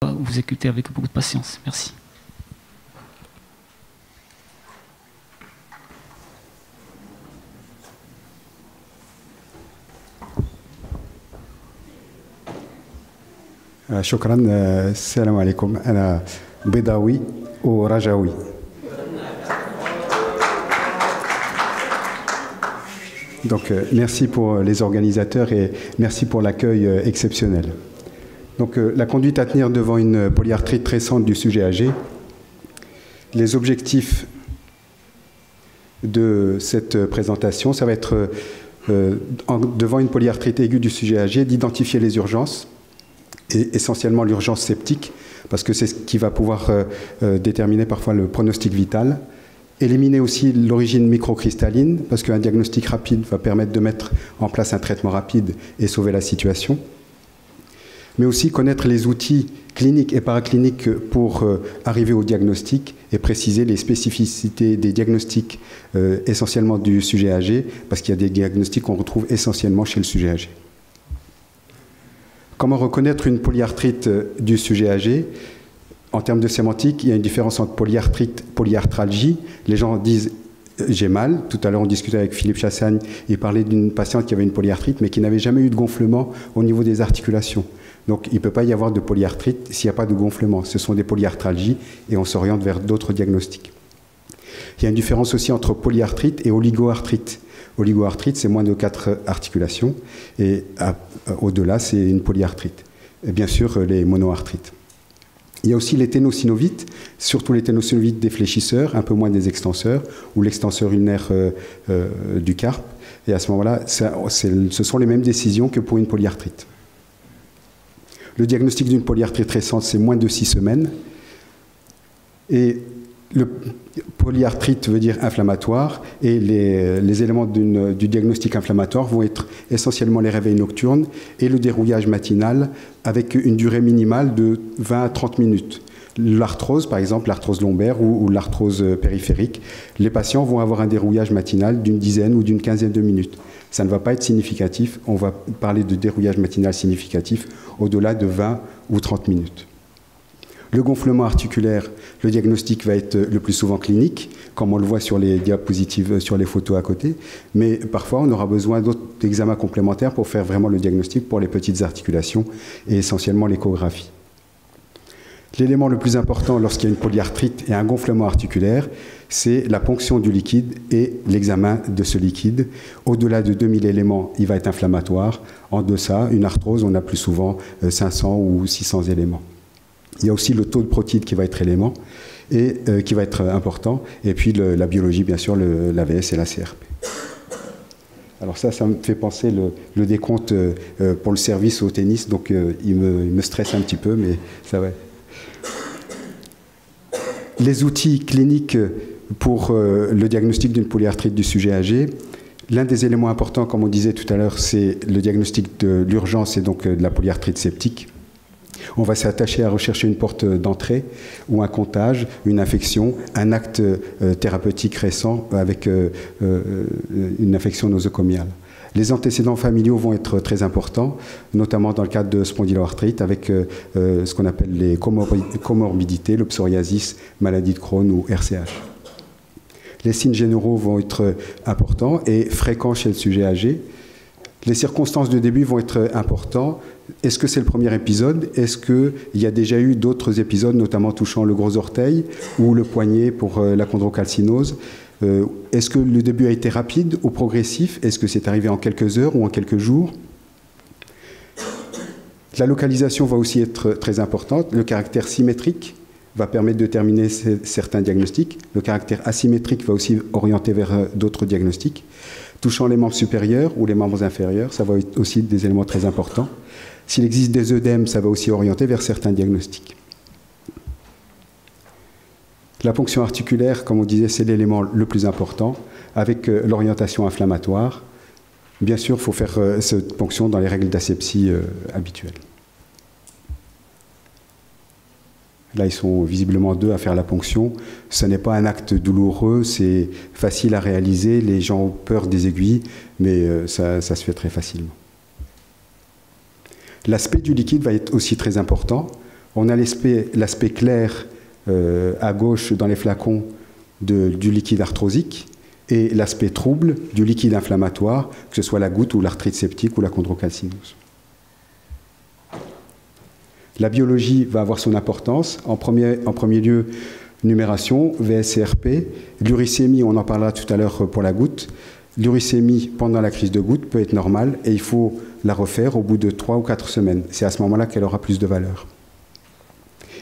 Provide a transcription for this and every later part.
vous écouter avec beaucoup de patience. Merci. شكرا. السلام عليكم. أنا بيضاوي ورجاوي. Donc merci pour les organisateurs et merci pour l'accueil exceptionnel. Donc la conduite à tenir devant une polyarthrite récente du sujet âgé. Les objectifs de cette présentation, ça va être devant une polyarthrite aiguë du sujet âgé, d'identifier les urgences, et essentiellement l'urgence septique, parce que c'est ce qui va pouvoir déterminer parfois le pronostic vital. Éliminer aussi l'origine microcristalline, parce qu'un diagnostic rapide va permettre de mettre en place un traitement rapide et sauver la situation. Mais aussi connaître les outils cliniques et paracliniques pour arriver au diagnostic et préciser les spécificités des diagnostics essentiellement du sujet âgé, parce qu'il y a des diagnostics qu'on retrouve essentiellement chez le sujet âgé. Comment reconnaître une polyarthrite du sujet âgé? En termes de sémantique, il y a une différence entre polyarthrite et polyarthralgie. Les gens disent « j'ai mal ». Tout à l'heure, on discutait avec Philippe Chassagne, il parlait d'une patiente qui avait une polyarthrite, mais qui n'avait jamais eu de gonflement au niveau des articulations. Donc, il ne peut pas y avoir de polyarthrite s'il n'y a pas de gonflement. Ce sont des polyarthralgies et on s'oriente vers d'autres diagnostics. Il y a une différence aussi entre polyarthrite et oligoarthrite. Oligoarthrite, c'est moins de 4 articulations, et au-delà, c'est une polyarthrite. Et bien sûr, les monoarthrites. Il y a aussi les ténosynovites, surtout les ténosynovites des fléchisseurs, un peu moins des extenseurs, ou l'extenseur ulnaire du carpe. Et à ce moment-là, ce sont les mêmes décisions que pour une polyarthrite. Le diagnostic d'une polyarthrite récente, c'est moins de 6 semaines. Et le polyarthrite veut dire inflammatoire, et les éléments du diagnostic inflammatoire vont être essentiellement les réveils nocturnes et le dérouillage matinal avec une durée minimale de 20 à 30 minutes. L'arthrose, par exemple, l'arthrose lombaire ou l'arthrose périphérique, les patients vont avoir un dérouillage matinal d'une dizaine ou d'une quinzaine de minutes. Ça ne va pas être significatif, on va parler de dérouillage matinal significatif au-delà de 20 ou 30 minutes. Le gonflement articulaire, le diagnostic va être le plus souvent clinique, comme on le voit sur les diapositives, sur les photos à côté, mais parfois on aura besoin d'autres examens complémentaires pour faire vraiment le diagnostic pour les petites articulations et essentiellement l'échographie. L'élément le plus important lorsqu'il y a une polyarthrite et un gonflement articulaire, c'est la ponction du liquide et l'examen de ce liquide. Au-delà de 2000 éléments, il va être inflammatoire. En deçà, une arthrose, on a plus souvent 500 ou 600 éléments. Il y a aussi le taux de protides qui va être élément et qui va être important. Et puis la biologie, bien sûr, l'AVS et la CRP. Alors ça me fait penser le décompte pour le service au tennis. Donc il me stresse un petit peu, mais ça va. Les outils cliniques pour le diagnostic d'une polyarthrite du sujet âgé. L'un des éléments importants, comme on disait tout à l'heure, c'est le diagnostic de l'urgence et donc de la polyarthrite septique. On va s'attacher à rechercher une porte d'entrée ou un comptage, une infection, un acte thérapeutique récent avec une infection nosocomiale. Les antécédents familiaux vont être très importants, notamment dans le cadre de spondyloarthrite, avec ce qu'on appelle les comorbidités, le psoriasis, maladie de Crohn ou RCH. Les signes généraux vont être importants et fréquents chez le sujet âgé. Les circonstances de début vont être importantes. Est-ce que c'est le premier épisode? Est-ce qu'il y a déjà eu d'autres épisodes, notamment touchant le gros orteil ou le poignet pour la chondrocalcinose? Est-ce que le début a été rapide ou progressif? Est-ce que c'est arrivé en quelques heures ou en quelques jours? La localisation va aussi être très importante. Le caractère symétrique va permettre de déterminer certains diagnostics. Le caractère asymétrique va aussi orienter vers d'autres diagnostics. Touchant les membres supérieurs ou les membres inférieurs, ça va être aussi des éléments très importants. S'il existe des œdèmes, ça va aussi orienter vers certains diagnostics. La ponction articulaire, comme on disait, c'est l'élément le plus important, avec l'orientation inflammatoire. Bien sûr, il faut faire cette ponction dans les règles d'asepsie habituelles. Là, ils sont visiblement 2 à faire la ponction. Ce n'est pas un acte douloureux, c'est facile à réaliser. Les gens ont peur des aiguilles, mais ça se fait très facilement. L'aspect du liquide va être aussi très important. On a l'aspect clair à gauche dans les flacons du liquide arthrosique et l'aspect trouble du liquide inflammatoire, que ce soit la goutte ou l'arthrite septique ou la chondrocalcinose. La biologie va avoir son importance. En premier lieu, numération, VSCRP. L'uricémie, on en parlera tout à l'heure pour la goutte. L'uricémie pendant la crise de goutte peut être normale et il faut la refaire au bout de 3 ou 4 semaines. C'est à ce moment-là qu'elle aura plus de valeur.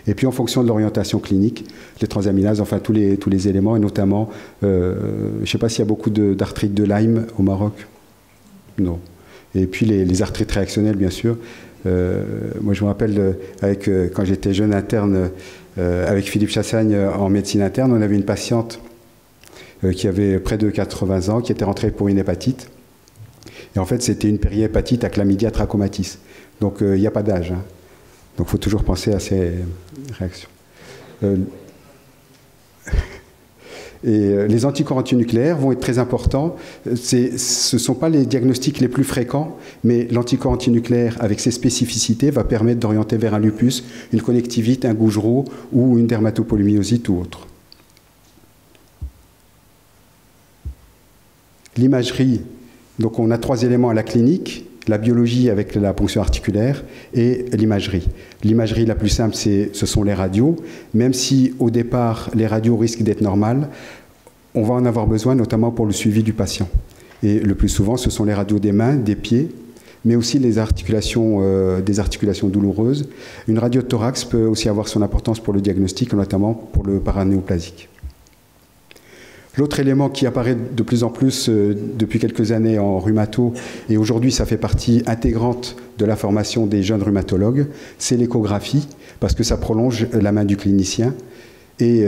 Et puis en fonction de l'orientation clinique, les transaminases, enfin tous les éléments, et notamment, je ne sais pas s'il y a beaucoup d'arthrite de Lyme au Maroc. Non. Et puis les arthrites réactionnelles, bien sûr. Moi, je me rappelle, quand j'étais jeune interne, avec Philippe Chassagne en médecine interne, on avait une patiente qui avait près de 80 ans, qui était rentrée pour une hépatite. Et en fait, c'était une périhépatite à chlamydia trachomatis. Donc, il n'y a pas d'âge. Hein. Donc, il faut toujours penser à ces réactions. Et les anticorps antinucléaires vont être très importants. Ce ne sont pas les diagnostics les plus fréquents, mais l'anticorps antinucléaire, avec ses spécificités, va permettre d'orienter vers un lupus, une connectivite, un Gougerot ou une dermatopolymyosite ou autre. L'imagerie, donc on a 3 éléments à la clinique, la biologie avec la ponction articulaire et l'imagerie. L'imagerie la plus simple, ce sont les radios. Même si au départ, les radios risquent d'être normales, on va en avoir besoin notamment pour le suivi du patient. Et le plus souvent, ce sont les radios des mains, des pieds, mais aussi des articulations douloureuses. Une radio de thorax peut aussi avoir son importance pour le diagnostic, notamment pour le paranéoplasique. L'autre élément qui apparaît de plus en plus depuis quelques années en rhumato, et aujourd'hui ça fait partie intégrante de la formation des jeunes rhumatologues, c'est l'échographie, parce que ça prolonge la main du clinicien, et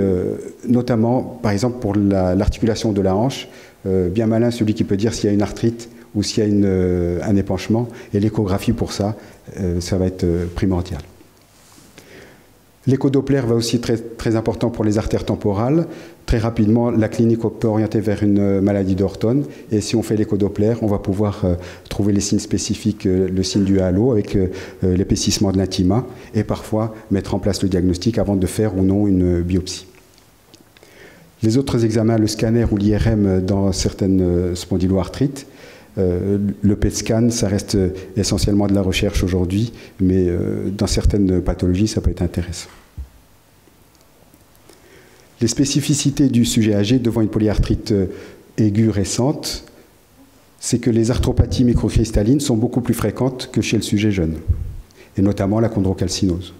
notamment, par exemple, pour l'articulation de la hanche, bien malin celui qui peut dire s'il y a une arthrite ou s'il y a un épanchement, et l'échographie pour ça, ça va être primordial. L'échodoppler va aussi être très important pour les artères temporales. Très rapidement, la clinique peut orienter vers une maladie d'Orton. Et si on fait l'échodoppler, on va pouvoir trouver les signes spécifiques, le signe du halo avec l'épaississement de l'intima, et parfois mettre en place le diagnostic avant de faire ou non une biopsie. Les autres examens, le scanner ou l'IRM dans certaines spondyloarthrites, le PET scan, ça reste essentiellement de la recherche aujourd'hui, mais dans certaines pathologies, ça peut être intéressant. Les spécificités du sujet âgé devant une polyarthrite aiguë récente, c'est que les arthropathies microcristallines sont beaucoup plus fréquentes que chez le sujet jeune, et notamment la chondrocalcinose.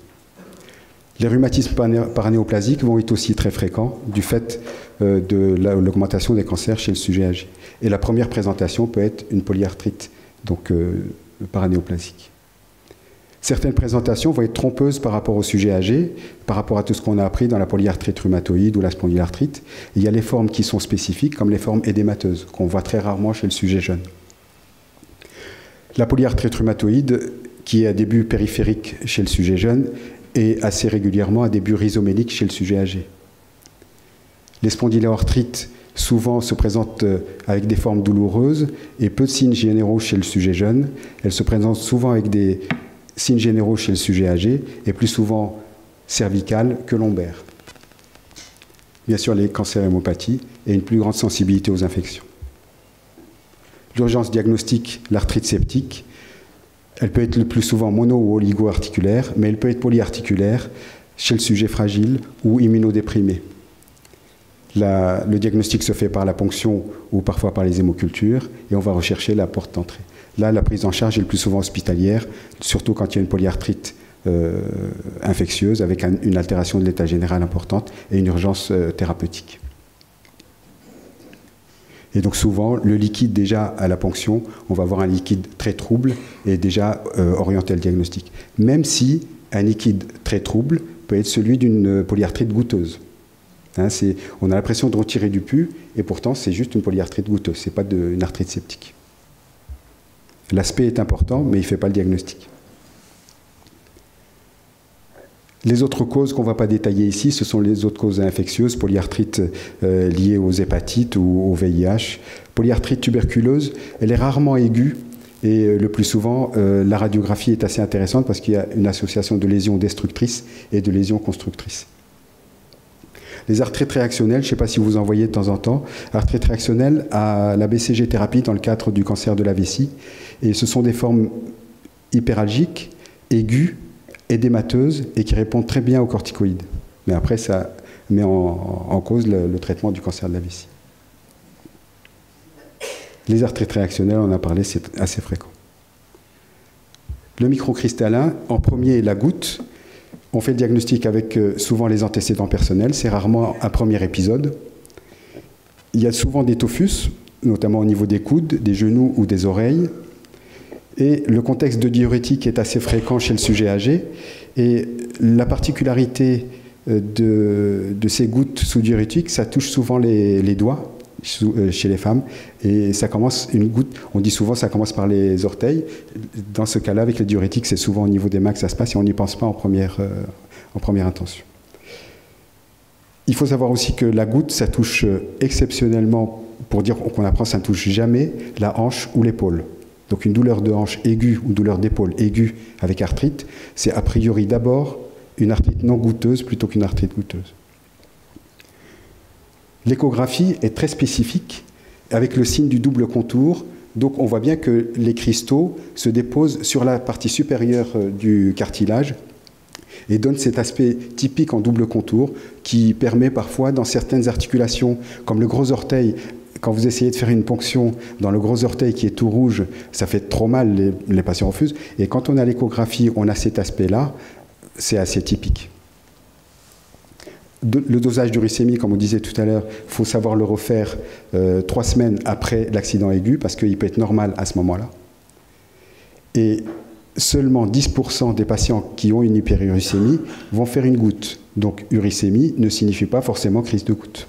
Les rhumatismes paranéoplasiques vont être aussi très fréquents du fait de l'augmentation des cancers chez le sujet âgé. Et la première présentation peut être une polyarthrite, donc paranéoplasique. Certaines présentations vont être trompeuses par rapport au sujet âgé, par rapport à tout ce qu'on a appris dans la polyarthrite rhumatoïde ou la spondylarthrite. Il y a les formes qui sont spécifiques, comme les formes édémateuses, qu'on voit très rarement chez le sujet jeune. La polyarthrite rhumatoïde, qui est à début périphérique chez le sujet jeune, et assez régulièrement à début rhizomélique chez le sujet âgé. Les spondyloarthrites souvent se présentent avec des formes douloureuses et peu de signes généraux chez le sujet jeune. Elles se présentent souvent avec des signes généraux chez le sujet âgé et plus souvent cervicales que lombaires. Bien sûr, les cancers hémopathies et une plus grande sensibilité aux infections. L'urgence diagnostique, l'arthrite septique, elle peut être le plus souvent mono- ou oligo-articulaire, mais elle peut être polyarticulaire chez le sujet fragile ou immunodéprimé. Le diagnostic se fait par la ponction ou parfois par les hémocultures et on va rechercher la porte d'entrée. Là, la prise en charge est le plus souvent hospitalière, surtout quand il y a une polyarthrite infectieuse avec une altération de l'état général importante et une urgence thérapeutique. Et donc souvent, le liquide déjà à la ponction, on va avoir un liquide très trouble et déjà orienter le diagnostic. Même si un liquide très trouble peut être celui d'une polyarthrite goutteuse. Hein, on a l'impression de retirer du pus et pourtant c'est juste une polyarthrite goutteuse, ce n'est pas une arthrite septique. L'aspect est important, mais il ne fait pas le diagnostic. Les autres causes qu'on ne va pas détailler ici, ce sont les autres causes infectieuses, polyarthrite liée aux hépatites ou au VIH. Polyarthrite tuberculeuse, elle est rarement aiguë Et le plus souvent, la radiographie est assez intéressante parce qu'il y a une association de lésions destructrices et de lésions constructrices. Les arthrites réactionnelles, je ne sais pas si vous en voyez de temps en temps, arthrite réactionnelle à la BCG-thérapie dans le cadre du cancer de la vessie. Et ce sont des formes hyperalgiques, aiguës, édémateuses et qui répondent très bien aux corticoïdes. Mais après, ça met en cause le traitement du cancer de la vessie. Les arthrites réactionnelles, on en a parlé, c'est assez fréquent. Le microcristallin, en premier, la goutte. On fait le diagnostic avec souvent les antécédents personnels. C'est rarement un premier épisode. Il y a souvent des tophus, notamment au niveau des coudes, des genoux ou des oreilles. Et le contexte de diurétique est assez fréquent chez le sujet âgé. Et la particularité de ces gouttes sous diurétique, ça touche souvent les doigts chez les femmes. Et ça commence, une goutte, on dit souvent ça commence par les orteils. Dans ce cas-là, avec les diurétiques, c'est souvent au niveau des mains que ça se passe et on n'y pense pas en première intention. Il faut savoir aussi que la goutte, ça touche exceptionnellement, pour dire qu'on apprend, ça ne touche jamais la hanche ou l'épaule. Donc une douleur de hanche aiguë ou douleur d'épaule aiguë avec arthrite, c'est a priori d'abord une arthrite non goutteuse plutôt qu'une arthrite goutteuse. L'échographie est très spécifique avec le signe du double contour. Donc on voit bien que les cristaux se déposent sur la partie supérieure du cartilage et donnent cet aspect typique en double contour qui permet parfois dans certaines articulations comme le gros orteil. Quand vous essayez de faire une ponction dans le gros orteil qui est tout rouge, ça fait trop mal, les patients refusent. Et quand on a l'échographie, on a cet aspect-là, c'est assez typique. Le dosage d'uricémie, comme on disait tout à l'heure, il faut savoir le refaire 3 semaines après l'accident aigu, parce qu'il peut être normal à ce moment-là. Et seulement 10% des patients qui ont une hyperuricémie vont faire une goutte. Donc uricémie ne signifie pas forcément crise de goutte.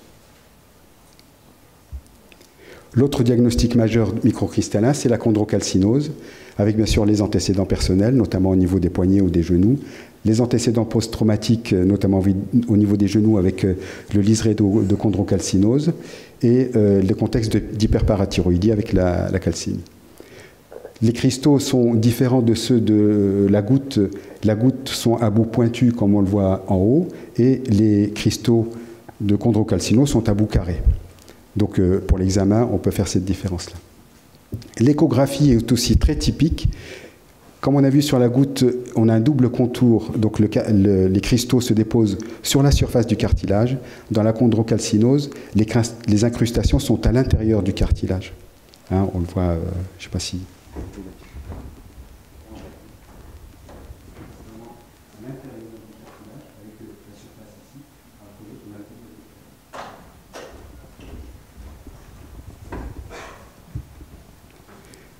L'autre diagnostic majeur microcristallin, c'est la chondrocalcinose, avec bien sûr les antécédents personnels, notamment au niveau des poignets ou des genoux, les antécédents post-traumatiques, notamment au niveau des genoux avec le liseré de chondrocalcinose, et le contexte d'hyperparathyroïdie avec la calcine. Les cristaux sont différents de ceux de la goutte. La goutte sont à bout pointu, comme on le voit en haut, et les cristaux de chondrocalcinose sont à bout carré. Donc pour l'examen, on peut faire cette différence-là. L'échographie est aussi très typique. Comme on a vu sur la goutte, on a un double contour, donc les cristaux se déposent sur la surface du cartilage. Dans la chondrocalcinose, les incrustations sont à l'intérieur du cartilage. Hein, on le voit, je ne sais pas si...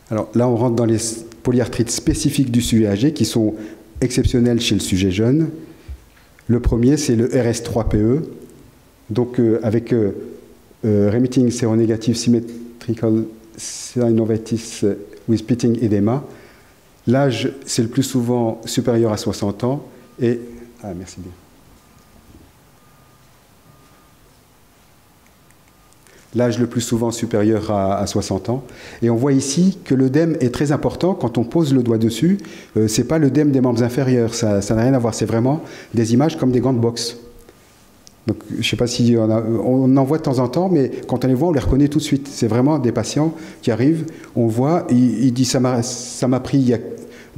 Alors là, on rentre dans les polyarthrites spécifiques du sujet âgé qui sont exceptionnels chez le sujet jeune. Le premier, c'est le RS3PE, donc avec remitting séronégative symmetrical synovitis with pitting edema. L'âge, c'est le plus souvent supérieur à 60 ans et... Ah, merci bien. L'âge le plus souvent supérieur à 60 ans. Et on voit ici que l'œdème est très important. Quand on pose le doigt dessus, ce n'est pas l'œdème des membres inférieurs, ça n'a rien à voir. C'est vraiment des images comme des gants de boxe. Donc, je ne sais pas si on en voit de temps en temps, mais quand on les voit, on les reconnaît tout de suite. C'est vraiment des patients qui arrivent, on voit, il dit ça m'a pris il y a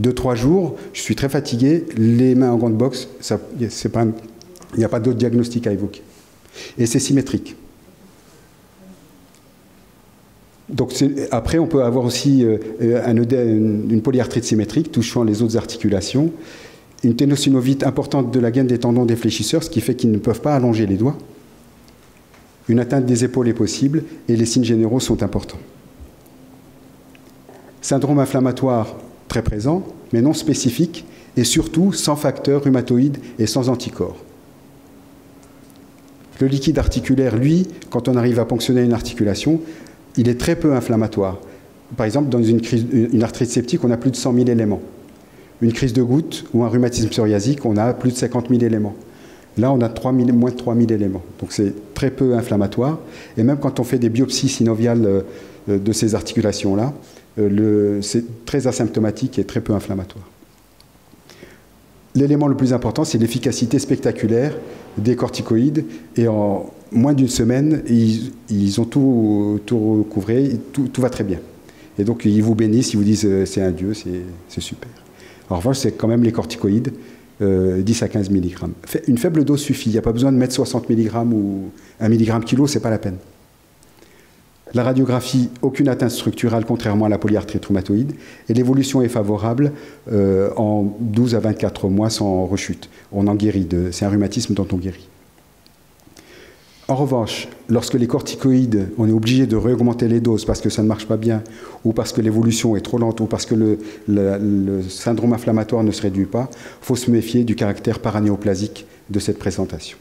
2-3 jours, je suis très fatigué, les mains en gants de boxe, il n'y a pas d'autre diagnostic à évoquer. Et c'est symétrique. Donc après, on peut avoir aussi une polyarthrite symétrique touchant les autres articulations, une ténosynovite importante de la gaine des tendons des fléchisseurs, ce qui fait qu'ils ne peuvent pas allonger les doigts. Une atteinte des épaules est possible et les signes généraux sont importants. Syndrome inflammatoire très présent, mais non spécifique, et surtout sans facteur rhumatoïde et sans anticorps. Le liquide articulaire, lui, quand on arrive à ponctionner une articulation, il est très peu inflammatoire. Par exemple, dans une arthrite septique, on a plus de 100 000 éléments. Une crise de goutte ou un rhumatisme psoriasique, on a plus de 50 000 éléments. Là, on a moins de 3 000 éléments. Donc c'est très peu inflammatoire. Et même quand on fait des biopsies synoviales de ces articulations-là, c'est très asymptomatique et très peu inflammatoire. L'élément le plus important, c'est l'efficacité spectaculaire des corticoïdes. Et en moins d'une semaine, ils ont tout recouvré, tout va très bien. Et donc, ils vous bénissent, ils vous disent c'est un dieu, c'est super. En revanche, c'est quand même les corticoïdes, 10 à 15 mg. Une faible dose suffit, il n'y a pas besoin de mettre 60 mg ou 1 mg kilo, ce n'est pas la peine. La radiographie, aucune atteinte structurale, contrairement à la polyarthrite rhumatoïde, et l'évolution est favorable en 12 à 24 mois sans rechute. On en guérit, c'est un rhumatisme dont on guérit. En revanche, lorsque les corticoïdes, on est obligé de réaugmenter les doses parce que ça ne marche pas bien, ou parce que l'évolution est trop lente, ou parce que le syndrome inflammatoire ne se réduit pas, il faut se méfier du caractère paranéoplasique de cette présentation.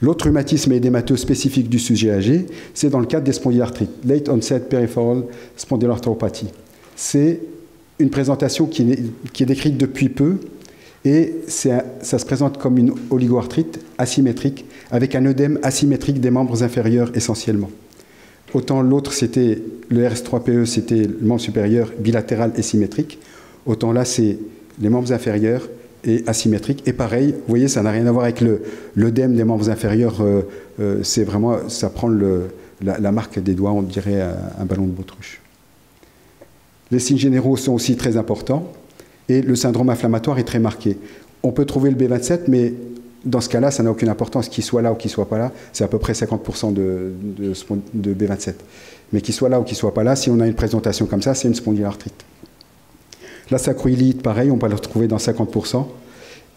L'autre rhumatisme édémateux spécifique du sujet âgé, c'est dans le cadre des spondylarthrites, Late Onset Peripheral Spondylarthropathy. C'est une présentation qui est décrite depuis peu, et ça se présente comme une oligoarthrite asymétrique, avec un œdème asymétrique des membres inférieurs essentiellement. Autant l'autre, c'était le RS3PE, c'était le membre supérieur bilatéral et symétrique, autant là, c'est les membres inférieurs et asymétrique. Et pareil, vous voyez, ça n'a rien à voir avec l'œdème des membres inférieurs. C'est vraiment, ça prend la marque des doigts, on dirait un ballon de baudruche. Les signes généraux sont aussi très importants et le syndrome inflammatoire est très marqué. On peut trouver le B27, mais dans ce cas-là, ça n'a aucune importance. Qu'il soit là ou qu'il ne soit pas là, c'est à peu près 50% de B27. Mais qu'il soit là ou qu'il ne soit pas là, si on a une présentation comme ça, c'est une spondylarthrite. La sacroiliite, pareil, on peut le retrouver dans 50%.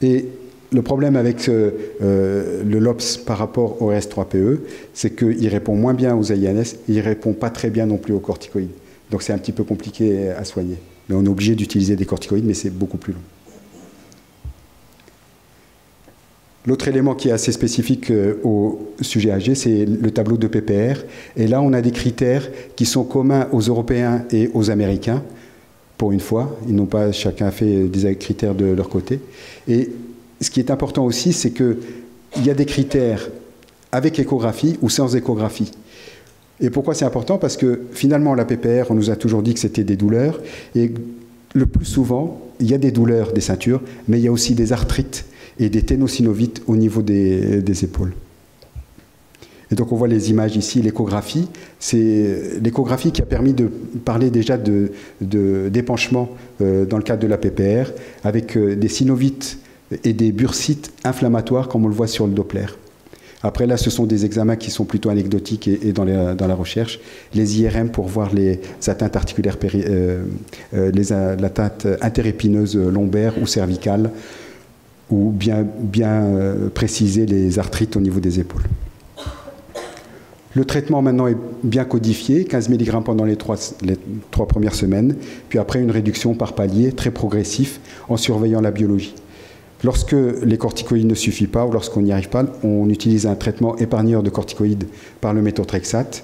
Et le problème avec le LOPS par rapport au RS3PE, c'est qu'il répond moins bien aux AINS, et il ne répond pas très bien non plus aux corticoïdes. Donc c'est un petit peu compliqué à soigner. Mais on est obligé d'utiliser des corticoïdes, mais c'est beaucoup plus long. L'autre élément qui est assez spécifique au sujet âgé, c'est le tableau de PPR. Et là, on a des critères qui sont communs aux Européens et aux Américains. Pour une fois, ils n'ont pas chacun fait des critères de leur côté. Et ce qui est important aussi, c'est qu'il y a des critères avec échographie ou sans échographie. Et pourquoi c'est important? Parce que finalement, la PPR, on nous a toujours dit que c'était des douleurs. Et le plus souvent, il y a des douleurs des ceintures, mais il y a aussi des arthrites et des ténosynovites au niveau des épaules. Et donc on voit les images ici, l'échographie. C'est l'échographie qui a permis de parler déjà d'épanchement dans le cadre de la PPR, avec des synovites et des bursites inflammatoires, comme on le voit sur le Doppler. Après là, ce sont des examens qui sont plutôt anecdotiques et dans la recherche. Les IRM pour voir les atteintes articulaires, l'atteinte interépineuse lombaire ou cervicale, ou bien préciser les arthrites au niveau des épaules. Le traitement maintenant est bien codifié, 15 mg pendant les 3 premières semaines, puis après une réduction par palier très progressif en surveillant la biologie. Lorsque les corticoïdes ne suffisent pas ou lorsqu'on n'y arrive pas, on utilise un traitement épargneur de corticoïdes par le méthotrexate.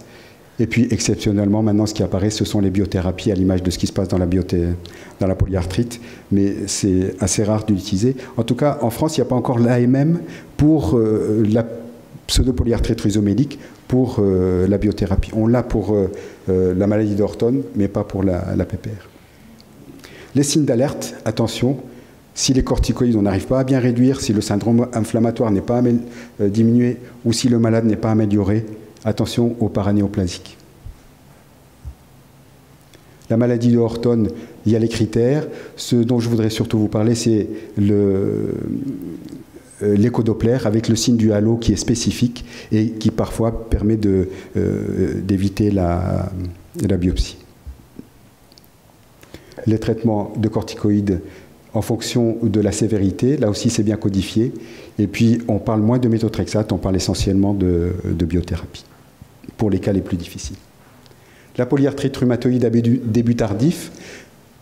Et puis exceptionnellement, maintenant ce qui apparaît, ce sont les biothérapies à l'image de ce qui se passe dans la polyarthrite, mais c'est assez rare d'utiliser. En tout cas, en France, il n'y a pas encore l'AMM pour la pseudopolyarthrite rhizomélique, pour la biothérapie. On l'a pour la maladie d'Orton, mais pas pour la PPR. Les signes d'alerte, attention, si les corticoïdes, on n'arrive pas à bien réduire, si le syndrome inflammatoire n'est pas diminué, ou si le malade n'est pas amélioré, attention aux paranéoplasiques. La maladie de Horton, il y a les critères. Ce dont je voudrais surtout vous parler, c'est l'échodoppler avec le signe du halo qui est spécifique et qui parfois permet d'éviter la biopsie. Les traitements de corticoïdes en fonction de la sévérité, là aussi c'est bien codifié. Et puis on parle moins de méthotrexate, on parle essentiellement de biothérapie, pour les cas les plus difficiles. La polyarthrite rhumatoïde à début tardif.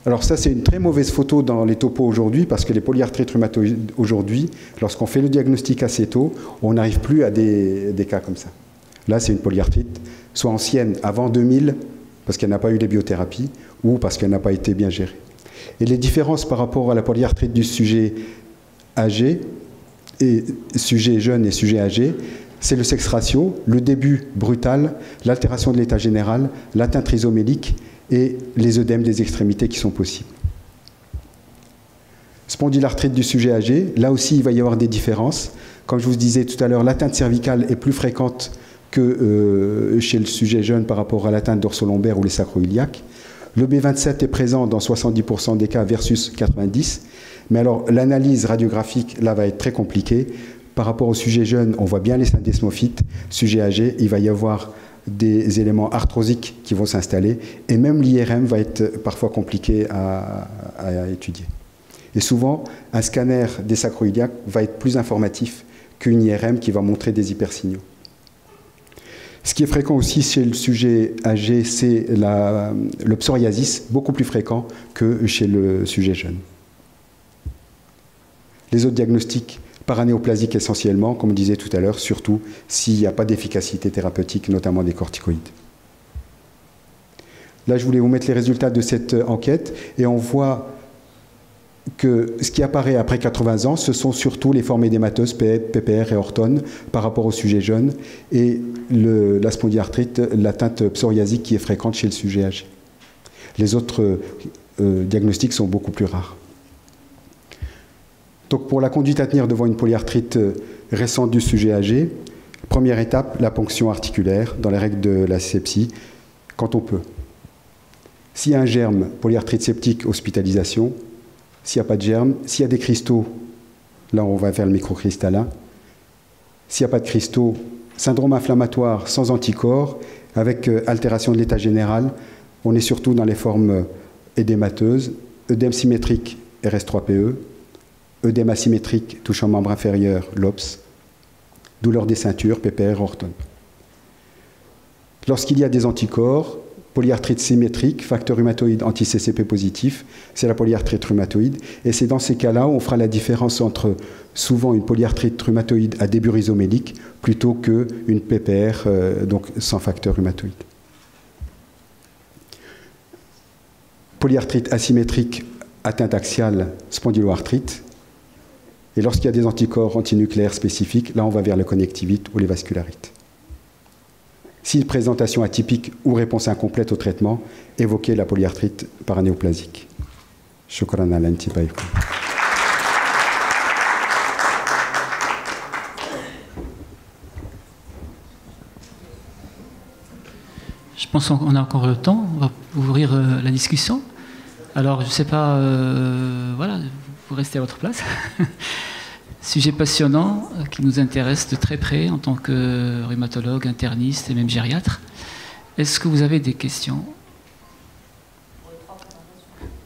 Alors ça, c'est une très mauvaise photo dans les topos aujourd'hui, parce que les polyarthrites rhumatoïdes aujourd'hui, lorsqu'on fait le diagnostic assez tôt, on n'arrive plus à des cas comme ça. Là, c'est une polyarthrite, soit ancienne, avant 2000, parce qu'elle n'a pas eu les biothérapies, ou parce qu'elle n'a pas été bien gérée. Et les différences par rapport à la polyarthrite du sujet âgé, et sujet jeune et sujet âgé, c'est le sexe ratio, le début brutal, l'altération de l'état général, l'atteinte rhizomélique et les œdèmes des extrémités qui sont possibles. Spondylarthrite du sujet âgé, là aussi il va y avoir des différences. Comme je vous disais tout à l'heure, l'atteinte cervicale est plus fréquente que chez le sujet jeune par rapport à l'atteinte dorso-lombaire ou les sacro-iliaques. Le B27 est présent dans 70% des cas versus 90%. Mais alors l'analyse radiographique là va être très compliquée. Par rapport au sujet jeune, on voit bien les syndesmophytes. Sujet âgé, il va y avoir des éléments arthrosiques qui vont s'installer. Et même l'IRM va être parfois compliqué à étudier. Et souvent, un scanner des sacro-iliaques va être plus informatif qu'une IRM qui va montrer des hypersignaux. Ce qui est fréquent aussi chez le sujet âgé, c'est le psoriasis, beaucoup plus fréquent que chez le sujet jeune. Les autres diagnostics paranéoplasiques essentiellement, comme je disais tout à l'heure, surtout s'il n'y a pas d'efficacité thérapeutique, notamment des corticoïdes. Là, je voulais vous mettre les résultats de cette enquête et on voit que ce qui apparaît après 80 ans, ce sont surtout les formes édémateuses, PPR et ortone, par rapport au sujet jeune, et la spondylarthrite, l'atteinte psoriasique qui est fréquente chez le sujet âgé. Les autres diagnostics sont beaucoup plus rares. Donc pour la conduite à tenir devant une polyarthrite récente du sujet âgé, première étape, la ponction articulaire dans les règles de la sepsie, quand on peut. S'il y a un germe, polyarthrite septique, hospitalisation. S'il n'y a pas de germe, s'il y a des cristaux, là on va vers le microcristallin. S'il n'y a pas de cristaux, syndrome inflammatoire sans anticorps, avec altération de l'état général, on est surtout dans les formes édémateuses, œdème symétrique RS3PE, œdème asymétrique touchant membre inférieur, LOPS, douleur des ceintures, PPR, ortone. Lorsqu'il y a des anticorps, polyarthrite symétrique, facteur rhumatoïde anti-CCP positif, c'est la polyarthrite rhumatoïde. Et c'est dans ces cas-là où on fera la différence entre souvent une polyarthrite rhumatoïde à début rhizomélique plutôt qu'une PPR, donc sans facteur rhumatoïde. Polyarthrite asymétrique, atteinte axiale, spondyloarthrite. Et lorsqu'il y a des anticorps antinucléaires spécifiques, là on va vers le connectivite ou les vascularites. Si présentation atypique ou réponse incomplète au traitement, évoquez la polyarthrite paranéoplasique. Shukran ala intibaikum. Je pense qu'on a encore le temps. On va ouvrir la discussion. Alors, je ne sais pas, voilà, vous restez à votre place. Sujet passionnant qui nous intéresse de très près en tant que rhumatologue, interniste et même gériatre. Est-ce que vous avez des questions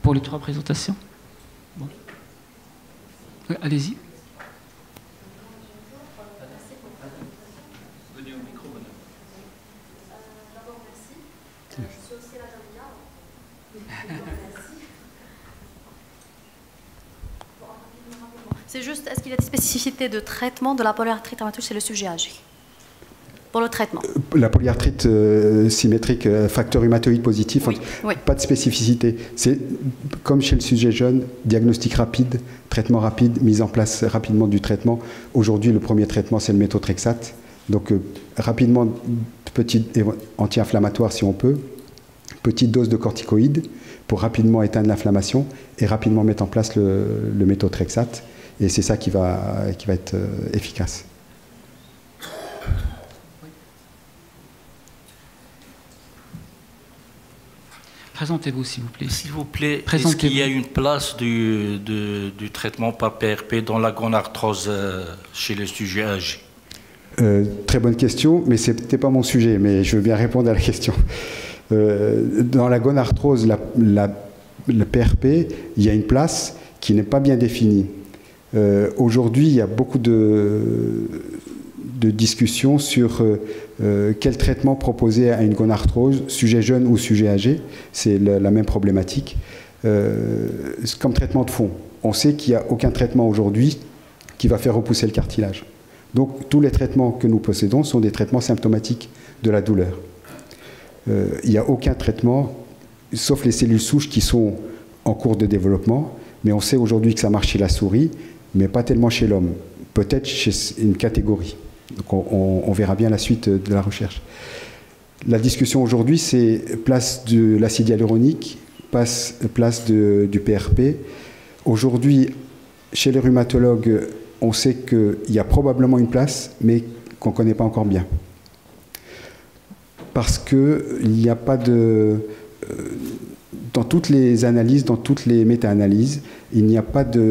pour les trois présentations? Bon. Allez-y. D'abord, merci. Je suis aussi à la Jamia. C'est juste, est-ce qu'il y a des spécificités de traitement de la polyarthrite rhumatoïde chez le sujet âgé? Pour le traitement. La polyarthrite symétrique, facteur rhumatoïde positif, oui, oui. Pas de spécificité. C'est comme chez le sujet jeune, diagnostic rapide, traitement rapide, mise en place rapidement du traitement. Aujourd'hui, le premier traitement, c'est le méthotrexate. Donc, rapidement, petite anti-inflammatoire si on peut, petite dose de corticoïdes pour rapidement éteindre l'inflammation et rapidement mettre en place le méthotrexate. Et c'est ça qui va être efficace. Présentez-vous, s'il vous plaît. S'il vous plaît, est-ce qu'il y a une place du traitement par PRP dans la gonarthrose chez les sujets âgés? Très bonne question, mais ce n'était pas mon sujet, mais je veux bien répondre à la question. Dans la gonarthrose, le PRP, il y a une place qui n'est pas bien définie. Aujourd'hui, il y a beaucoup de discussions sur quel traitement proposer à une gonarthrose, sujet jeune ou sujet âgé. C'est la même problématique. Comme traitement de fond, on sait qu'il n'y a aucun traitement aujourd'hui qui va faire repousser le cartilage. Donc, tous les traitements que nous possédons sont des traitements symptomatiques de la douleur. Il n'y a aucun traitement, sauf les cellules souches qui sont en cours de développement, mais on sait aujourd'hui que ça marche chez la souris, mais pas tellement chez l'homme. Peut-être chez une catégorie. Donc on verra bien la suite de la recherche. La discussion aujourd'hui, c'est place de l'acide hyaluronique, place du PRP. Aujourd'hui, chez les rhumatologues, on sait qu'il y a probablement une place, mais qu'on ne connaît pas encore bien. Parce qu'il n'y a pas de... dans toutes les analyses, dans toutes les méta-analyses, il n'y a pas de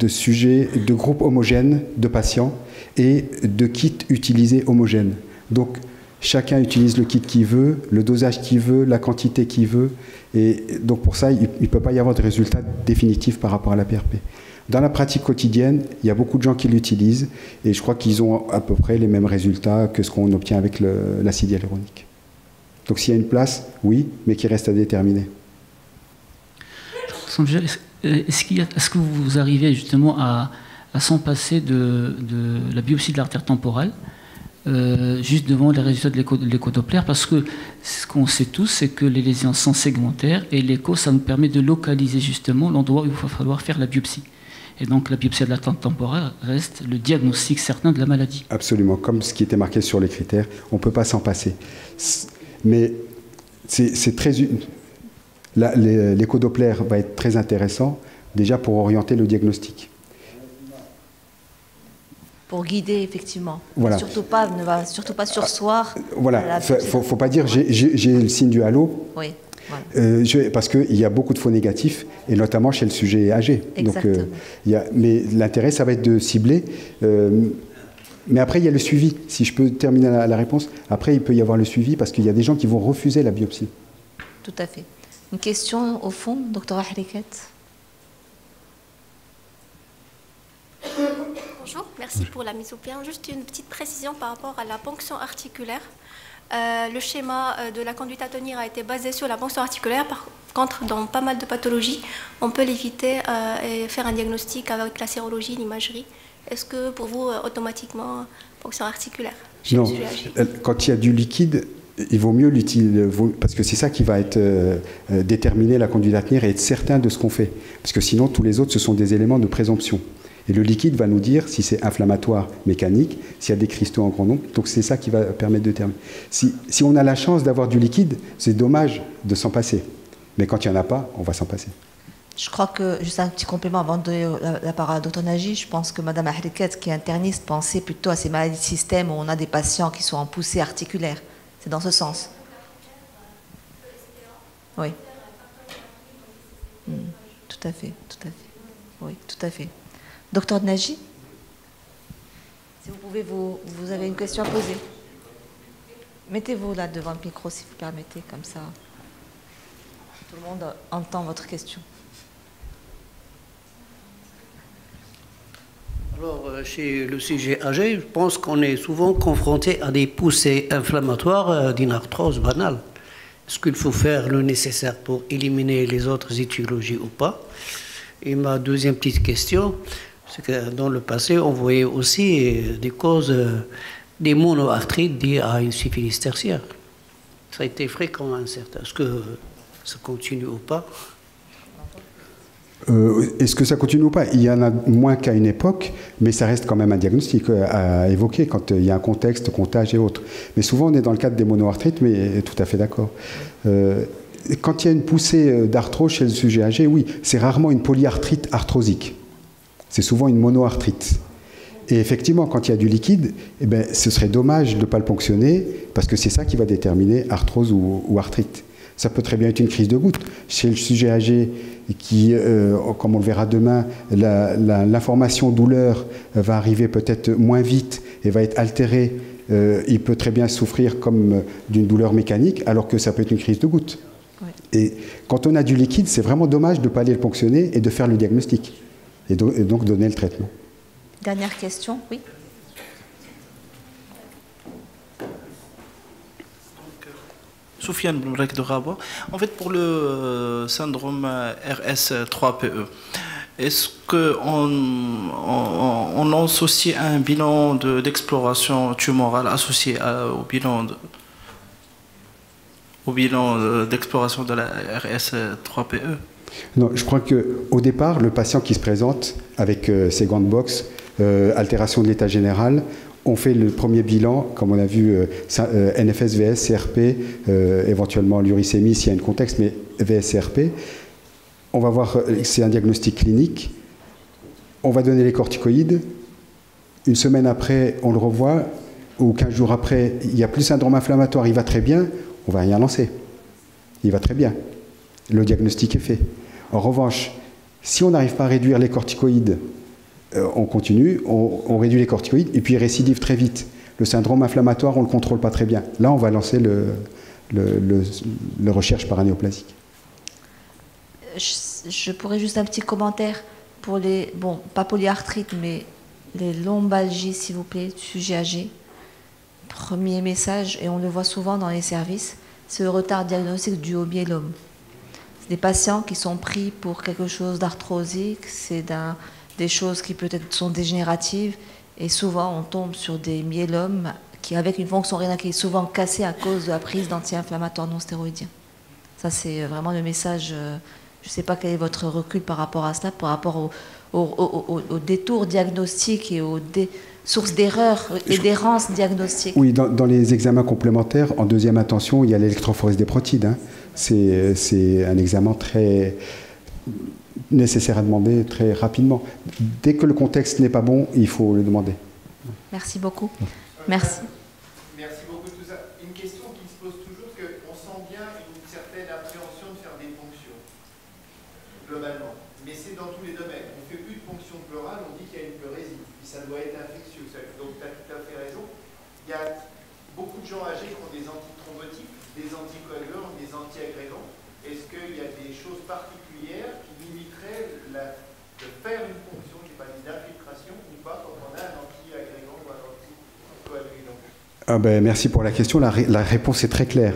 sujet, de groupe homogène de patients et de kits utilisés homogènes. Donc, chacun utilise le kit qu'il veut, le dosage qu'il veut, la quantité qu'il veut. Et donc, pour ça, il ne peut pas y avoir de résultats définitifs par rapport à la PRP. Dans la pratique quotidienne, il y a beaucoup de gens qui l'utilisent et je crois qu'ils ont à peu près les mêmes résultats que ce qu'on obtient avec l'acide hyaluronique. Donc, s'il y a une place, oui, mais qui reste à déterminer. Est-ce que vous arrivez justement à s'en passer de la biopsie de l'artère temporale juste devant les résultats de l'écho-doppler, parce que ce qu'on sait tous, c'est que les lésions sont segmentaires et l'écho, ça nous permet de localiser justement l'endroit où il va falloir faire la biopsie. Et donc la biopsie de l'artère temporale reste le diagnostic certain de la maladie. Absolument, comme ce qui était marqué sur les critères, on ne peut pas s'en passer. Mais c'est très... L'écho-doppler va être très intéressant, déjà pour orienter le diagnostic. Pour guider, effectivement. Voilà. Ne va surtout pas sursoir. Voilà, il ne faut pas dire j'ai le signe du halo. Oui. Voilà. Parce qu'il y a beaucoup de faux négatifs, et notamment chez le sujet âgé. Exactement. Donc, mais l'intérêt, ça va être de cibler. Mais après, il y a le suivi. Si je peux terminer la réponse, après, il peut y avoir le suivi, parce qu'il y a des gens qui vont refuser la biopsie. Tout à fait. Une question au fond, docteur Harikat. Bonjour, merci pour la mise au point. Juste une petite précision par rapport à la ponction articulaire. Le schéma de la conduite à tenir a été basé sur la ponction articulaire. Par contre, dans pas mal de pathologies, on peut l'éviter et faire un diagnostic avec la sérologie, l'imagerie. Est-ce que pour vous, automatiquement, ponction articulaire Non, quand il y a du liquide, il vaut mieux l'utiliser, parce que c'est ça qui va être déterminer la conduite à tenir et être certain de ce qu'on fait. Parce que sinon, tous les autres, ce sont des éléments de présomption. Et le liquide va nous dire si c'est inflammatoire mécanique, s'il y a des cristaux en grand nombre. Donc c'est ça qui va permettre de déterminer. Si on a la chance d'avoir du liquide, c'est dommage de s'en passer. Mais quand il n'y en a pas, on va s'en passer. Je crois que, juste un petit complément avant de donner la parole à Dr Nagy, je pense que Mme Harikat, qui est interniste, pensait plutôt à ces maladies de système où on a des patients qui sont en poussée articulaire. C'est dans ce sens. Oui. Tout à fait, tout à fait. Oui, tout à fait. Docteur Nagy, si vous pouvez, vous avez une question à poser. Mettez-vous là devant le micro, si vous permettez, comme ça. Tout le monde entend votre question. Alors, chez le sujet âgé, je pense qu'on est souvent confronté à des poussées inflammatoires d'une arthrose banale. Est-ce qu'il faut faire le nécessaire pour éliminer les autres étiologies ou pas? Et ma deuxième petite question, c'est que dans le passé, on voyait aussi des causes, des monoarthrites liées à une syphilis tertiaire. Ça a été fréquent, hein, certain. Est-ce que ça continue ou pas? Est-ce que ça continue ou pas? Il y en a moins qu'à une époque, mais ça reste quand même un diagnostic à évoquer quand il y a un contexte, comptage et autres. Mais souvent, on est dans le cadre des monoarthrites, mais tout à fait d'accord. Quand il y a une poussée d'arthrose chez le sujet âgé, oui, c'est rarement une polyarthrite arthrosique. C'est souvent une monoarthrite. Et effectivement, quand il y a du liquide, eh ben, ce serait dommage de ne pas le ponctionner, parce que c'est ça qui va déterminer arthrose ou arthrite. Ça peut très bien être une crise de goutte. Chez le sujet âgé, qui, comme on le verra demain, l'information douleur va arriver peut-être moins vite et va être altérée. Il peut très bien souffrir comme d'une douleur mécanique, alors que ça peut être une crise de goutte. Ouais. Et quand on a du liquide, c'est vraiment dommage de ne pas aller le ponctionner et de faire le diagnostic. Et donc donner le traitement. Dernière question, oui. Soufiane Boulrek de Rabat. En fait, pour le syndrome RS3PE, est-ce qu'on associe un bilan d'exploration tumorale associé au bilan d'exploration de la RS3PE? Non, je crois qu'au départ, le patient qui se présente avec ses gants de boxe, altération de l'état général, on fait le premier bilan, comme on a vu, NFS, VS, CRP, éventuellement l'uricémie s'il y a un contexte, mais VS, CRP. On va voir, c'est un diagnostic clinique. On va donner les corticoïdes. Une semaine après, on le revoit, ou 15 jours après, il n'y a plus syndrome inflammatoire, il va très bien, on ne va rien lancer. Il va très bien. Le diagnostic est fait. En revanche, si on n'arrive pas à réduire les corticoïdes, on continue, on réduit les corticoïdes, et puis il récidive très vite. Le syndrome inflammatoire, on ne le contrôle pas très bien. Là, on va lancer le recherche paranéoplasique. Je pourrais juste un petit commentaire pour les, bon, pas polyarthrite, mais les lombalgies, s'il vous plaît, sujet âgé. Premier message, et on le voit souvent dans les services, c'est le retard diagnostique dû au myélome. C'est des patients qui sont pris pour quelque chose d'arthrosique, c'est des choses qui peut-être sont dégénératives, et souvent on tombe sur des myélomes qui, avec une fonction rénale qui est souvent cassée à cause de la prise d'anti-inflammatoires non stéroïdiens. Ça, c'est vraiment le message. Je ne sais pas quel est votre recul par rapport à cela, par rapport au détour diagnostique et aux sources d'erreurs et d'errance diagnostique. Oui, dans les examens complémentaires, en deuxième intention, il y a l'électrophorèse des protides. Hein. C'est un examen très nécessaire à demander très rapidement. Dès que le contexte n'est pas bon, il faut le demander. Merci beaucoup. Merci. Merci beaucoup de tout ça. Une question qui se pose toujours, c'est qu'on sent bien une certaine appréhension de faire des ponctions, globalement. Mais c'est dans tous les domaines. On ne fait plus de ponction pleurale, on dit qu'il y a une pleurésie. Puis ça doit être infectieux. Donc tu as tout à fait raison. Il y a beaucoup de gens âgés qui ont des antithrombotiques, des anticoagulants, des antiagrégants. Est-ce qu'il y a des choses particulières qui limiteraient de faire une ponction, je n'ai pas dit d'infiltration, ou pas, quand on a un antiagrégant ou un anticoagulant? Merci pour la question. La réponse est très claire.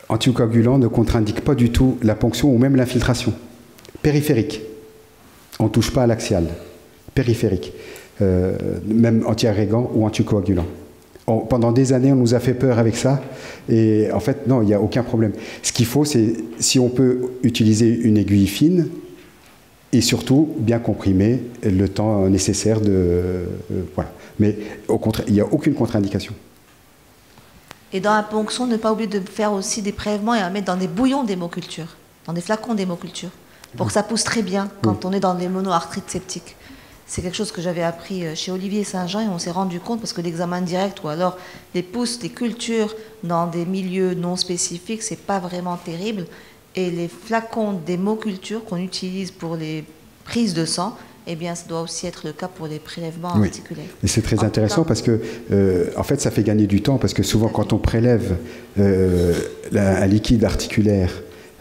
Anticoagulant ne contre-indique pas du tout la ponction ou même l'infiltration. Périphérique. On ne touche pas à l'axial. Périphérique. Même anti-agrégant ou anticoagulant. Pendant des années, on nous a fait peur avec ça. Et en fait, non, il n'y a aucun problème. Ce qu'il faut, c'est si on peut utiliser une aiguille fine et surtout bien comprimer le temps nécessaire de... voilà. Mais au contraire, il n'y a aucune contre-indication. Et dans la ponction, ne pas oublier de faire aussi des prélèvements et à mettre dans des bouillons d'hémoculture, dans des flacons d'hémoculture, pour que ça pousse très bien quand on est dans les monoarthrites septiques. C'est quelque chose que j'avais appris chez Olivier Saint-Jean et on s'est rendu compte parce que l'examen direct ou alors les pousses, les cultures dans des milieux non spécifiques, c'est pas vraiment terrible. Et les flacons d'hémoculture qu'on utilise pour les prises de sang, eh bien, ça doit aussi être le cas pour les prélèvements articulaires. Et c'est très intéressant parce que, en fait, ça fait gagner du temps parce que souvent, quand on prélève un liquide articulaire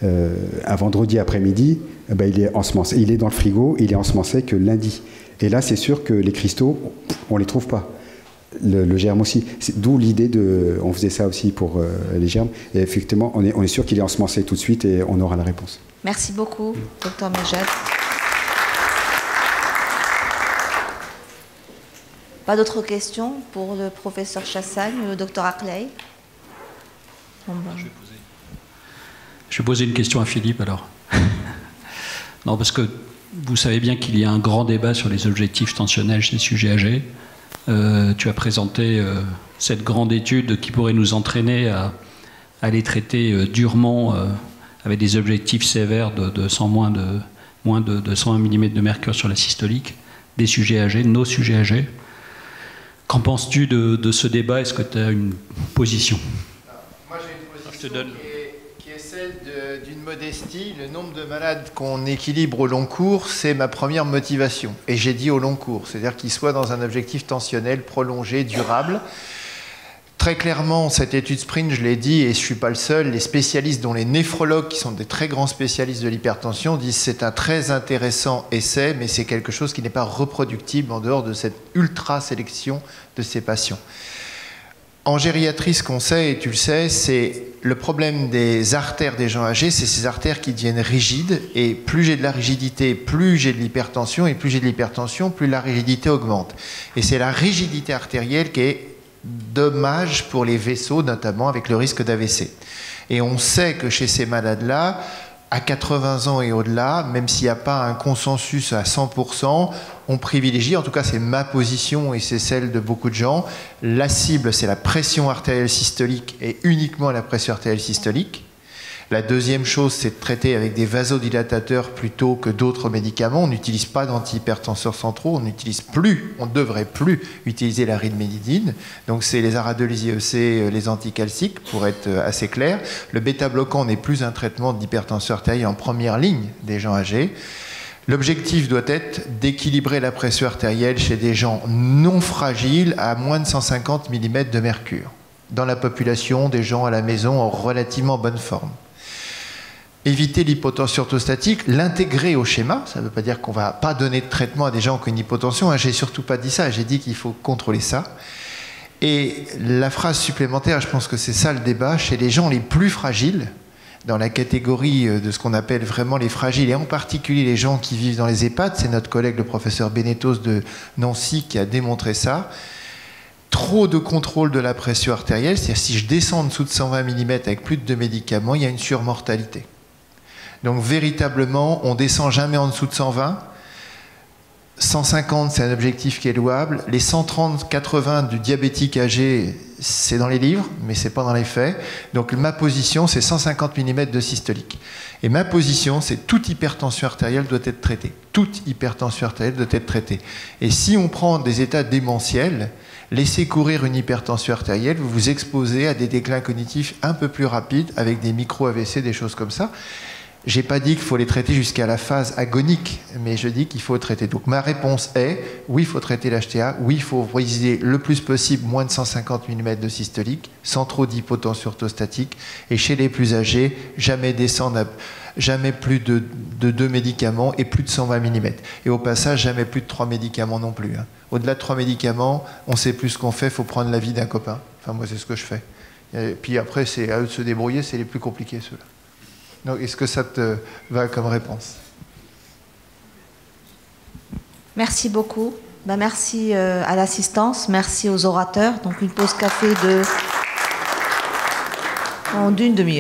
un vendredi après-midi, il est ensemencé. Il est dans le frigo, il est ensemencé que lundi. Et là, c'est sûr que les cristaux, on ne les trouve pas. Le germe aussi. D'où l'idée de... On faisait ça aussi pour les germes. Et effectivement, on est sûr qu'il est ensemencé tout de suite et on aura la réponse. Merci beaucoup, Dr Medjad. Pas d'autres questions pour le professeur Chassagne ou le docteur Ackley? Je vais poser une question à Philippe alors. Non, parce que vous savez bien qu'il y a un grand débat sur les objectifs tensionnels chez les sujets âgés. Tu as présenté cette grande étude qui pourrait nous entraîner à les traiter durement avec des objectifs sévères de moins de 101 mm de mercure sur la systolique, des sujets âgés, nos sujets âgés. Qu'en penses-tu de ce débat? Est-ce que tu as une position? Moi j'ai une position qui est celle d'une modestie. Le nombre de malades qu'on équilibre au long cours, c'est ma première motivation. Et j'ai dit au long cours, c'est-à-dire qu'ils soient dans un objectif tensionnel prolongé, durable. Très clairement, cette étude SPRINT, je l'ai dit, et je ne suis pas le seul, les spécialistes, dont les néphrologues, qui sont des très grands spécialistes de l'hypertension, disent que c'est un très intéressant essai, mais c'est quelque chose qui n'est pas reproductible en dehors de cette ultra-sélection de ces patients. En gériatrie, ce qu'on sait, et tu le sais, c'est le problème des artères des gens âgés, c'est ces artères qui deviennent rigides, et plus j'ai de la rigidité, plus j'ai de l'hypertension, et plus j'ai de l'hypertension, plus la rigidité augmente. Et c'est la rigidité artérielle qui est dommage pour les vaisseaux, notamment avec le risque d'AVC. Et on sait que chez ces malades-là, à 80 ans et au-delà, même s'il n'y a pas un consensus à 100%, on privilégie, en tout cas c'est ma position et c'est celle de beaucoup de gens, la cible c'est la pression artérielle systolique et uniquement la pression artérielle systolique. La deuxième chose, c'est de traiter avec des vasodilatateurs plutôt que d'autres médicaments. On n'utilise pas d'antihypertenseurs centraux, on ne devrait plus utiliser la rilménidine. Donc c'est les Aradol IEC, les anticalciques, pour être assez clair. Le bêta-bloquant n'est plus un traitement d'hypertension artérielle en première ligne des gens âgés. L'objectif doit être d'équilibrer la pression artérielle chez des gens non fragiles à moins de 150 mm de mercure, dans la population des gens à la maison en relativement bonne forme. Éviter l'hypotension orthostatique, l'intégrer au schéma, ça ne veut pas dire qu'on ne va pas donner de traitement à des gens qui ont une hypotension, j'ai surtout pas dit ça, j'ai dit qu'il faut contrôler ça. Et la phrase supplémentaire, je pense que c'est ça le débat, chez les gens les plus fragiles, dans la catégorie de ce qu'on appelle vraiment les fragiles, et en particulier les gens qui vivent dans les EHPAD, c'est notre collègue le professeur Benetos de Nancy qui a démontré ça. Trop de contrôle de la pression artérielle, c'est-à-dire si je descends en dessous de 120 mm avec plus de 2 médicaments, il y a une surmortalité. Donc véritablement, on ne descend jamais en dessous de 120. 150, c'est un objectif qui est louable. Les 130-80 du diabétique âgé, c'est dans les livres, mais ce n'est pas dans les faits. Donc ma position, c'est 150 mm de systolique. Et ma position, c'est toute hypertension artérielle doit être traitée. Toute hypertension artérielle doit être traitée. Et si on prend des états démentiels, laissez courir une hypertension artérielle, vous vous exposez à des déclins cognitifs un peu plus rapides avec des micro-AVC, des choses comme ça. Je n'ai pas dit qu'il faut les traiter jusqu'à la phase agonique, mais je dis qu'il faut traiter. Donc ma réponse est, oui, il faut traiter l'HTA, oui, il faut viser le plus possible moins de 150 mm de systolique, sans trop d'hypotension orthostatique, et chez les plus âgés, jamais descendre, jamais plus de 2 médicaments et plus de 120 mm. Et au passage, jamais plus de 3 médicaments non plus. Au-delà de 3 médicaments, on ne sait plus ce qu'on fait, il faut prendre l'avis d'un copain. Enfin, moi, c'est ce que je fais. Et puis après, c'est à eux de se débrouiller, c'est les plus compliqués, ceux-là. Est-ce que ça te va comme réponse? Merci beaucoup. Merci à l'assistance, merci aux orateurs. Donc une pause café d'une demi-heure.